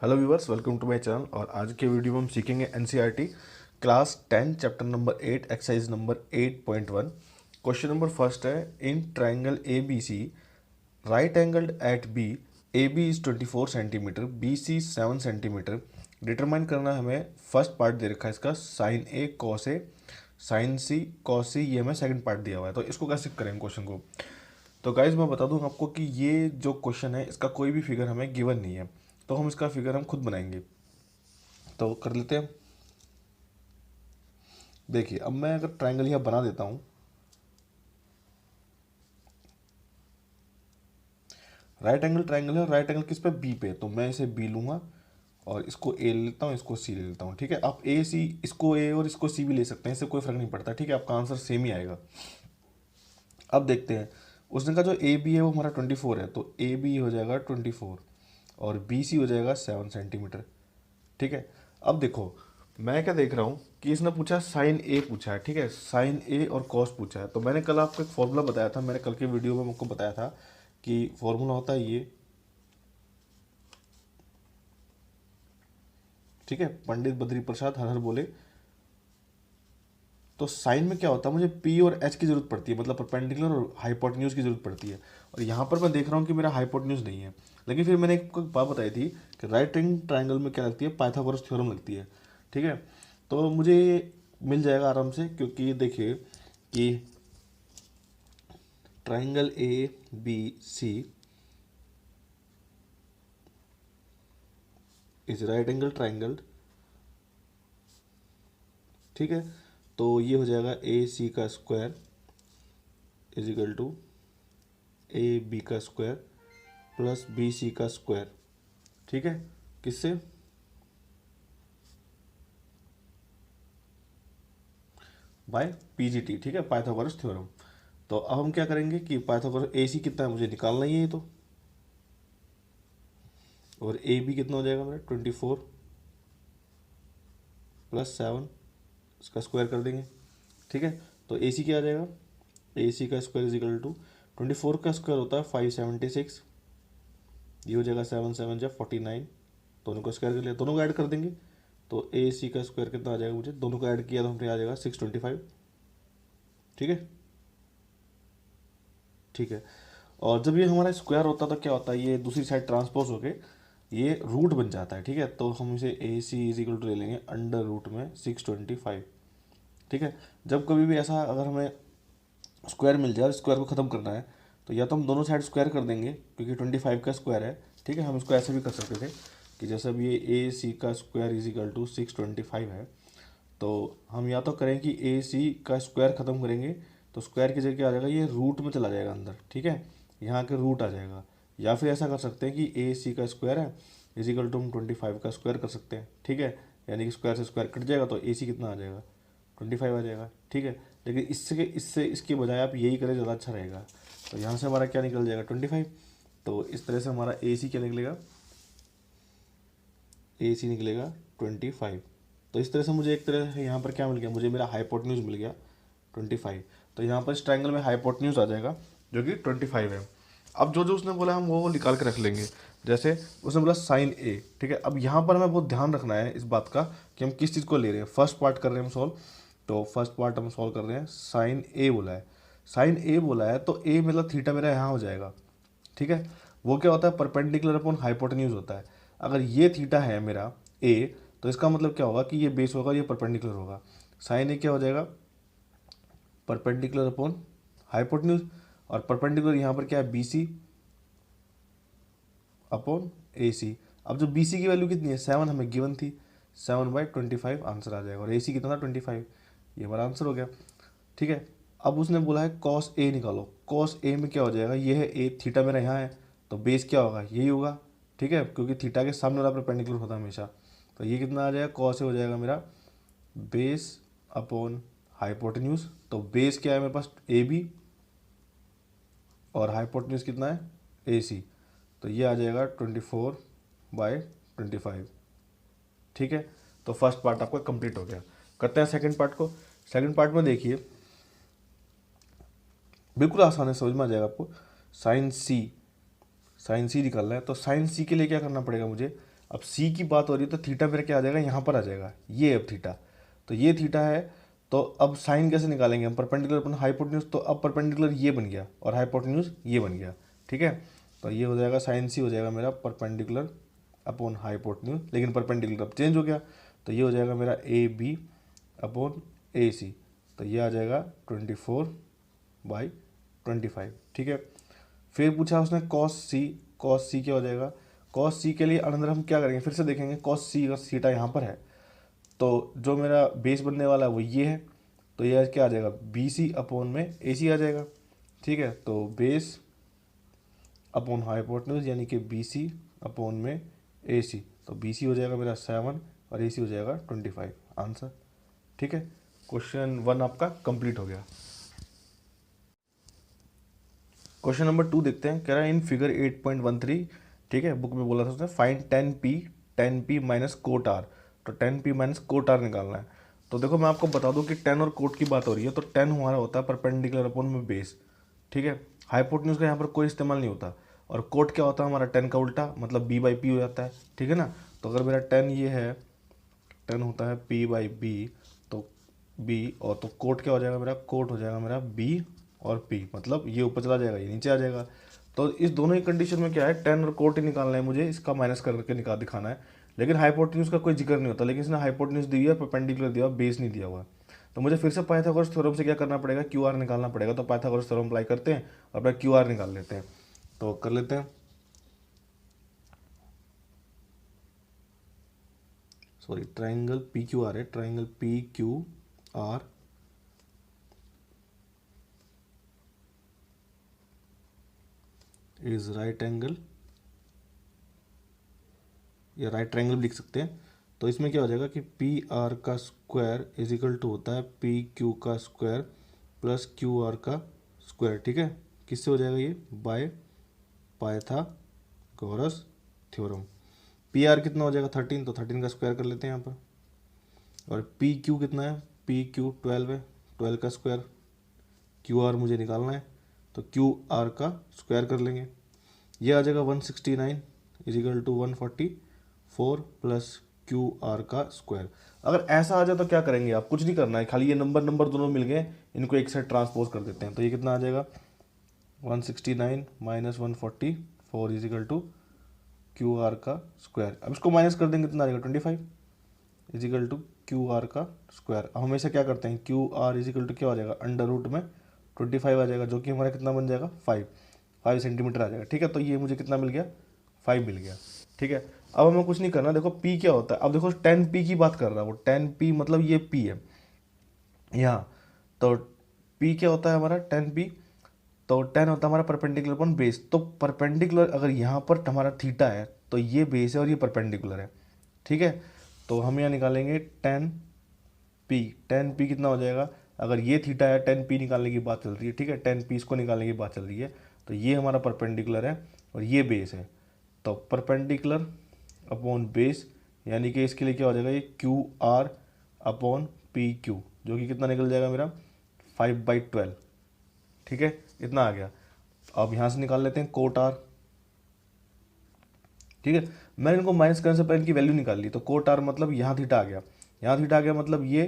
Hello viewers, welcome to my channel. और आज के वीडियो में हम सीखेंगे NCERT class 10 chapter number 8 exercise number 8.1। Question number first है, in triangle A B C right angled at B, A B is 24 centimeter, B C 7 centimeter. Determine करना है हमें। फर्स्ट पार्ट दे रखा है इसका sin A cos A, sin C cos C, ये हमें सेकंड पार्ट दिया हुआ है। तो इसको कैसे करेंगे क्वेश्चन को। तो गाइज मैं बता दूं आपको कि ये जो क्वेश्चन है इसका कोई भी फिगर हमें गिवन नहीं है, तो हम इसका फिगर हम खुद बनाएंगे। तो कर लेते हैं। देखिए, अब मैं अगर ट्रायंगल यहाँ बना देता हूँ, राइट एंगल ट्रायंगल है। राइट एंगल किस पे? बी पे। तो मैं इसे बी लूंगा और इसको ए ले लेता हूँ, इसको सी ले लेता हूँ। ठीक है, आप ए सी, इसको ए और इसको सी भी ले सकते हैं, इससे कोई फर्क नहीं पड़ता। ठीक है, आपका आंसर सेम ही आएगा। अब देखते हैं, उसने कहा जो ए बी है वो हमारा 24 है, तो ए बी हो जाएगा 24 और बी सी हो जाएगा 7 सेंटीमीटर। ठीक है, अब देखो मैं क्या देख रहा हूँ कि इसने पूछा साइन ए पूछा है। ठीक है, साइन ए और कॉस पूछा है। तो मैंने कल आपको एक फॉर्मूला बताया था, मैंने कल के वीडियो में आपको बताया था कि फॉर्मूला होता है ये। ठीक है, पंडित बद्री प्रसाद हर हर बोले। तो साइन में क्या होता है, मुझे पी और एच की जरूरत पड़ती है, मतलब परपेंडिकुलर और हाइपोटेन्यूज की जरूरत पड़ती है। और यहाँ पर मैं देख रहा हूँ कि मेरा हाइपोटेन्यूज नहीं है। लेकिन फिर मैंने एक बात बताई थी कि राइट एंगल ट्राइंगल में क्या लगती है, पाइथागोरस थ्योरम लगती है। ठीक है, तो मुझे मिल जाएगा आराम से, क्योंकि देखिए कि triangle A B C is right angle triangle. ठीक है, तो ये हो जाएगा ए सी का square is equal to A B का स्क्वायर प्लस बी सी का स्क्वायर। ठीक है, किससे? By PGT. ठीक है, पाइथागोरस थ्योरम। तो अब हम क्या करेंगे कि पाइथागोरस ए सी कितना है मुझे निकालना ही है ये तो, और ए बी कितना हो जाएगा मेरा 24 प्लस 7, इसका स्क्वायर कर देंगे। ठीक है, तो ए सी क्या आ जाएगा, ए सी का स्क्वायर इज इक्वल टू 24 का स्क्वायर होता है 576, ये हो जाएगा 7 7 जा 49, दोनों को स्क्वायर कर लिया, दोनों को ऐड कर देंगे। तो ए सी का स्क्वायर कितना आ जाएगा, मुझे दोनों को ऐड किया तो हमें आ जाएगा 625। ठीक है, ठीक है। और जब ये हमारा स्क्वायर होता है तो क्या होता है, ये दूसरी साइड ट्रांसपोज होके ये रूट बन जाता है। ठीक है, तो हम इसे ए सी इज इक्वल टू ले लेंगे अंडर रूट में 625। ठीक है, जब कभी भी ऐसा अगर हमें स्क्वायर मिल जाए और स्क्वायर को ख़त्म करना है, तो या तो हम दोनों साइड स्क्वायर कर देंगे क्योंकि 25 का स्क्वायर है। ठीक है, हम इसको ऐसे भी कर सकते थे कि जैसे अब ये ए सी का स्क्वायर इज इक्वल टू 625 है, तो हम या तो करें कि ए सी का स्क्वायर ख़त्म करेंगे, तो स्क्वायर की जगह क्या आ जाएगा, ये रूट में चला जाएगा अंदर। ठीक है, यहाँ के रूट आ जाएगा। या फिर ऐसा कर सकते हैं कि ए सी का स्क्वायर है इज इक्वल टू हम 25 का स्क्वायर कर सकते हैं। ठीक है, यानी कि स्क्वायर से स्क्वायर कट जाएगा तो ए सी कितना आ जाएगा, 25 आ जाएगा। ठीक है, लेकिन इससे इससे इसके बजाय आप यही करें, ज़्यादा अच्छा रहेगा। तो यहाँ से हमारा क्या निकल जाएगा 25। तो इस तरह से हमारा ए सी क्या निकलेगा, ए सी निकलेगा 25। तो इस तरह से मुझे एक तरह से यहाँ पर क्या मिल गया, मुझे मेरा हाइपोटेन्यूज मिल गया 25। तो यहाँ पर इस ट्रायंगल में हाइपोटेन्यूज आ जाएगा जो कि 25 है। अब जो जो उसने बोला हम वो निकाल के रख लेंगे। जैसे उसने बोला साइन ए। ठीक है, अब यहाँ पर हमें बहुत ध्यान रखना है इस बात का कि हम किस चीज़ को ले रहे हैं। फर्स्ट पार्ट कर रहे हैं हम सॉल्व, तो फर्स्ट पार्ट हम सॉल्व कर रहे हैं। साइन ए बोला है, साइन ए बोला है तो ए मतलब थीटा मेरा यहाँ हो जाएगा। ठीक है, वो क्या होता है, परपेंडिकुलर अपॉन हाइपोटेन्यूज होता है। अगर ये थीटा है मेरा ए, तो इसका मतलब क्या होगा कि ये बेस होगा, ये परपेंडिकुलर होगा। साइन ए क्या हो जाएगा, परपेंडिकुलर अपॉन हाइपोटेन्यूज, और परपेंडिकुलर यहाँ पर क्या है, बी सी अपॉन ए सी। अब जो बी सी की वैल्यू कितनी है, 7 हमें गिवन थी, 7/25 आंसर आ जाएगा। और ए सी कितना था 25, ये हमारा आंसर हो गया। ठीक है, अब उसने बोला है कॉस ए निकालो। कॉस ए में क्या हो जाएगा, ये है ए, थीटा मेरा यहाँ है, तो बेस क्या होगा, यही होगा। ठीक है, क्योंकि थीटा के सामने वाला परपेंडिकुलर होता है हमेशा। तो ये कितना आ जाएगा, कॉस ए हो जाएगा मेरा बेस अपॉन हाइपोटेन्यूज। तो बेस क्या है मेरे पास, ए बी, और हाइपोटेन्यूज कितना है, ए सी। तो ये आ जाएगा 24/25। ठीक है, तो फर्स्ट पार्ट आपका कंप्लीट हो गया। करते हैं सेकंड पार्ट को। सेकंड पार्ट में देखिए, बिल्कुल आसान है, समझ में आ जाएगा आपको। साइन सी, साइन सी निकालना है। तो साइन सी के लिए क्या करना पड़ेगा मुझे, अब सी की बात हो रही है तो थीटा मेरा क्या आ जाएगा, यहाँ पर आ जाएगा, ये अब थीटा, तो ये थीटा है। तो अब साइन कैसे निकालेंगे हम, परपेंडिकुलर अपन हाइपोटेन्यूज, तो अब परपेंडिकुलर ये बन गया और हाइपोटेन्यूज ये बन गया, ठीक है। तो ये हो जाएगा साइन सी हो जाएगा मेरा परपेंडिकुलर अपॉन हाइपोटेन्यूज, लेकिन परपेंडिकुलर अब चेंज हो गया, तो ये हो जाएगा मेरा ए बी अपॉन ए सी, तो ये आ जाएगा 24/25, ठीक है। फिर पूछा उसने कॉस सी, कॉस सी क्या हो जाएगा, कॉस सी के लिए अंदर हम क्या करेंगे, फिर से देखेंगे कॉस सी का सीटा यहाँ पर है, तो जो मेरा बेस बनने वाला है वो ये है, तो ये क्या आ जाएगा, बी सी अपॉन में ए सी आ जाएगा, ठीक है। तो बेस अपॉन हाइपोटेन्यूज यानी कि बी सी अपॉन में ए सी, तो बी सी हो जाएगा मेरा 7 और ए सी हो जाएगा 25, आंसर, ठीक है। क्वेश्चन 1 आपका कंप्लीट हो गया। क्वेश्चन नंबर 2 देखते हैं, कह रहा है इन फिगर 8.13, ठीक है, बुक में बोला था उसने find 10p minus cot are, तो 10p माइनस कोट आर निकालना है। तो देखो मैं आपको बता दूं कि 10 और कोट की बात हो रही है, तो 10 हमारा होता है परपेंडिकुलर अपॉन में बेस, ठीक है। हाइपोटेन्यूज का यहाँ पर कोई इस्तेमाल नहीं होता, और कोट क्या होता है हमारा 10 का उल्टा, मतलब b/p हो जाता है, ठीक है ना। तो अगर मेरा 10 ये है, 10 होता है p/b, तो b, और तो कोट क्या हो जाएगा मेरा, कोट हो जाएगा मेरा b और p, मतलब ये ऊपर चला जाएगा ये नीचे आ जाएगा। तो इस दोनों ही कंडीशन में क्या है, 10 और कोट ही निकालना है मुझे, इसका माइनस करके दिखाना है, लेकिन हाइपोटेन्यूज का कोई जिक्र नहीं होता, लेकिन इसने हाइपोटेन्यूज दी है, परपेंडिकुलर दिया, बेस नहीं दिया हुआ। तो मुझे फिर से पाइथागोरस थ्योरम से क्या करना पड़ेगा, क्यू आर निकालना पड़ेगा। तो पाइथागोरस थ्योरम अप्लाई करते हैं और अपना क्यू आर निकाल लेते हैं, तो कर लेते हैं। Sorry, triangle P Q R है, triangle P Q R is right angle, या राइट ट्राइंगल भी लिख सकते हैं। तो इसमें क्या हो जाएगा कि पी आर का स्क्वायर इज इक्वल टू होता है पी क्यू का स्क्वायर प्लस क्यू आर का स्क्वायर, ठीक है। किससे हो जाएगा ये, by Pythagoras theorem. P R कितना हो जाएगा 13, तो 13 का स्क्वायर कर लेते हैं यहाँ पर, और पी क्यू कितना है, पी क्यू 12 है, 12 का स्क्वायर, क्यू आर मुझे निकालना है, तो क्यू आर का स्क्वायर कर लेंगे, ये आ जाएगा 169 is equal to 144 plus Q R का स्क्वायर। अगर ऐसा आ जाए तो क्या करेंगे आप, कुछ नहीं करना है, खाली ये नंबर दोनों मिल गए, इनको एक साइड ट्रांसपोज कर देते हैं, तो ये कितना आ जाएगा 169 minus 144 is equal to Q R का स्क्वायर। अब इसको माइनस कर देंगे, कितना आ जाएगा 25 is equal to Q R का स्क्वायर। अब हमेशा क्या करते हैं, Q R is equal to क्या हो जाएगा, अंडर रूट में 25 आ जाएगा, जो कि हमारा कितना बन जाएगा 5 सेंटीमीटर आ जाएगा, ठीक है। तो ये मुझे कितना मिल गया, 5 मिल गया, ठीक है। अब हमें कुछ नहीं करना, देखो p क्या होता है, अब देखो 10p की बात कर रहा है वो, 10p मतलब ये p है यहाँ, तो p क्या होता है हमारा 10p, तो 10 होता है हमारा परपेंडिकुलर अपॉन बेस। तो परपेंडिकुलर अगर यहाँ पर हमारा थीटा है तो ये बेस है और ये परपेंडिकुलर है, ठीक है। तो हम यहाँ निकालेंगे 10p कितना हो जाएगा, अगर ये थीटा है 10p निकालने की बात चल रही है, ठीक है, 10p इसको निकालने की बात चल रही है, तो ये हमारा परपेंडिकुलर है और ये बेस है, तो परपेंडिकुलर अपॉन बेस, यानी कि इसके लिए क्या हो जाएगा, ये Q R upon P Q, जो कि कितना निकल जाएगा मेरा 5/12, ठीक है, इतना आ गया। अब यहाँ से निकाल लेते हैं कोट आर, ठीक है। मैंने इनको माइनस करने से पहले इनकी वैल्यू निकाल ली, तो कोट आर मतलब यहाँ थीटा आ गया, यहाँ थीटा आ गया मतलब ये,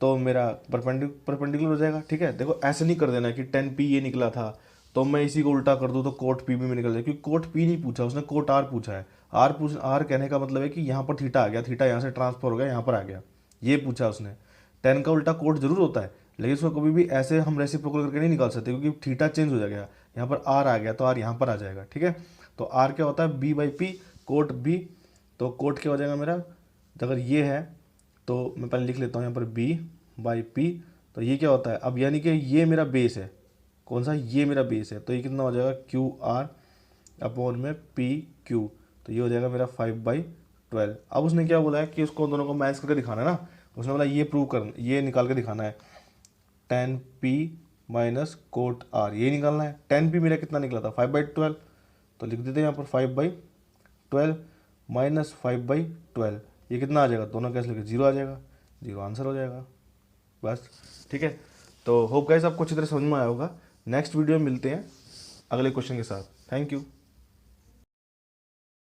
तो मेरा परपेंडिकुलर हो जाएगा, ठीक है। देखो ऐसे नहीं कर देना कि 10p ये निकला था तो मैं इसी को उल्टा कर दूँ तो कोट p भी में निकल जाए, क्योंकि कोट p नहीं पूछा उसने, कोट r पूछा है। आर कहने का मतलब है कि यहाँ पर थीटा आ गया, थीटा यहाँ से ट्रांसफर हो गया यहाँ पर आ गया, ये पूछा उसने। 10 का उल्टा कोट जरूर होता है, लेकिन उसको कभी भी ऐसे हम रेसिप्रोकल करके नहीं निकाल सकते, क्योंकि थीटा चेंज हो जाएगा, यहाँ पर आर आ गया तो आर यहाँ पर आ जाएगा, ठीक है। तो आर क्या होता है b/p, कोट b, तो कोट क्या हो जाएगा मेरा, अगर ये है तो मैं पहले लिख लेता हूँ यहाँ पर b/p, तो ये क्या होता है, अब यानी कि ये मेरा बेस है, कौन सा, ये मेरा बेस है, तो ये कितना हो जाएगा क्यू आर अपॉन में पी क्यू, तो ये हो जाएगा मेरा 5/12। अब उसने क्या बोला है कि उसको दोनों को माइनस करके दिखाना है ना, उसने बोला ये प्रूव कर, ये निकाल के दिखाना है, 10p माइनस कोट आर, ये निकालना है। 10p मेरा कितना निकला था 5/12, तो लिख देते हैं यहाँ पर 5/12 माइनस 5/12, ये कितना आ जाएगा, दोनों कैसे लिखे, 0 आ जाएगा, 0 आंसर हो जाएगा बस, ठीक है। तो होप गाइस आपको अच्छी तरह समझ में आया होगा। नेक्स्ट वीडियो में मिलते हैं अगले क्वेश्चन के साथ। Thank you.